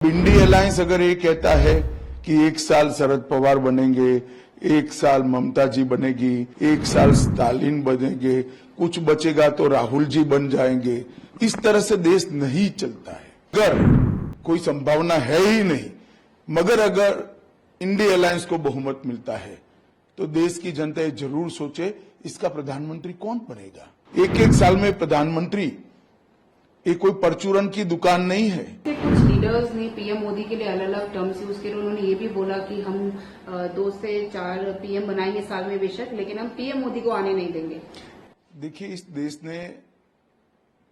INDI alliance अगर ये कहता है कि एक साल शरद पवार बनेंगे, एक साल ममता जी बनेगी, एक साल स्टालिन बनेंगे, कुछ बचेगा तो राहुल जी बन जाएंगे, इस तरह से देश नहीं चलता है। अगर कोई संभावना है ही नहीं, मगर अगर इंडी अलायंस को बहुमत मिलता है तो देश की जनता ये जरूर सोचे इसका प्रधानमंत्री कौन बनेगा। एक एक साल में प्रधानमंत्री ये कोई परचूरन की दुकान नहीं है। कुछ लीडर्स ने पीएम मोदी के लिए अलग अलग टर्म्स यूज किए। उन्होंने ये भी बोला कि हम 2 से 4 पीएम बनाएंगे साल में बेशक, लेकिन हम पीएम मोदी को आने नहीं देंगे। देखिए, इस देश ने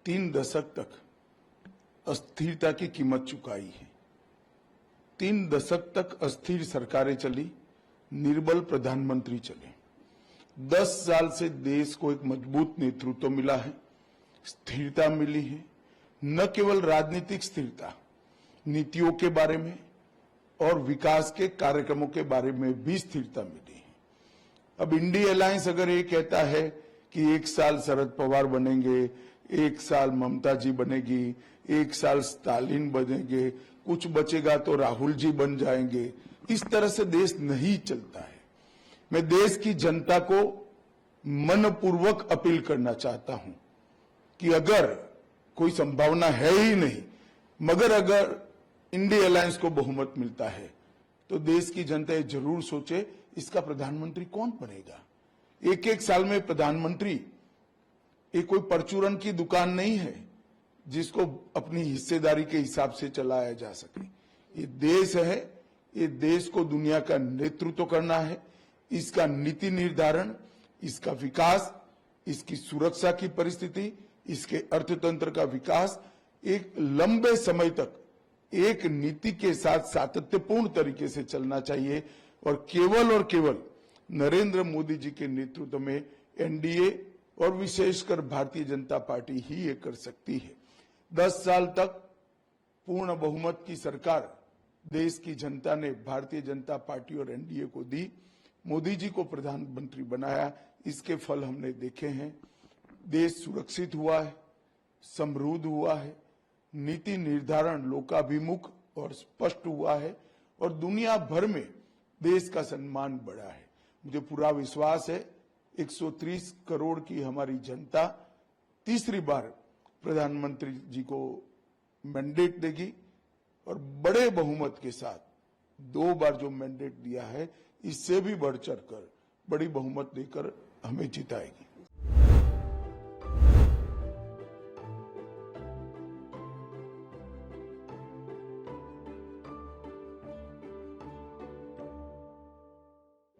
3 दशक तक अस्थिरता की कीमत चुकाई है। 3 दशक तक अस्थिर सरकारें चली, निर्बल प्रधानमंत्री चले। 10 साल से देश को एक मजबूत नेतृत्व मिला है, स्थिरता मिली है। न केवल राजनीतिक स्थिरता, नीतियों के बारे में और विकास के कार्यक्रमों के बारे में भी स्थिरता मिली है। अब इंडी अलायंस अगर ये कहता है कि एक साल शरद पवार बनेंगे, एक साल ममता जी बनेगी, एक साल स्टालिन बनेंगे, कुछ बचेगा तो राहुल जी बन जाएंगे, इस तरह से देश नहीं चलता है। मैं देश की जनता को मनपूर्वक अपील करना चाहता हूं कि अगर कोई संभावना है ही नहीं, मगर अगर इंडी अलायंस को बहुमत मिलता है तो देश की जनता ये जरूर सोचे इसका प्रधानमंत्री कौन बनेगा। एक एक साल में प्रधानमंत्री ये कोई परचूरन की दुकान नहीं है जिसको अपनी हिस्सेदारी के हिसाब से चलाया जा सके। ये देश है, ये देश को दुनिया का नेतृत्व करना है। इसका नीति निर्धारण, इसका विकास, इसकी सुरक्षा की परिस्थिति, इसके अर्थतंत्र का विकास एक लंबे समय तक एक नीति के साथ सातत्यपूर्ण तरीके से चलना चाहिए और केवल नरेंद्र मोदी जी के नेतृत्व में एनडीए और विशेषकर भारतीय जनता पार्टी ही ये कर सकती है। 10 साल तक पूर्ण बहुमत की सरकार देश की जनता ने भारतीय जनता पार्टी और एनडीए को दी। मोदी जी को प्रधानमंत्री बनाया, इसके फल हमने देखे हैं। देश सुरक्षित हुआ है, समृद्ध हुआ है, नीति निर्धारण लोकाभिमुख और स्पष्ट हुआ है और दुनिया भर में देश का सम्मान बढ़ा है। मुझे पूरा विश्वास है 130 करोड़ की हमारी जनता तीसरी बार प्रधानमंत्री जी को मैंडेट देगी और बड़े बहुमत के साथ 2 बार जो मैंडेट दिया है इससे भी बढ़ चढ़कर बड़ी बहुमत देकर हमें जिताएगी।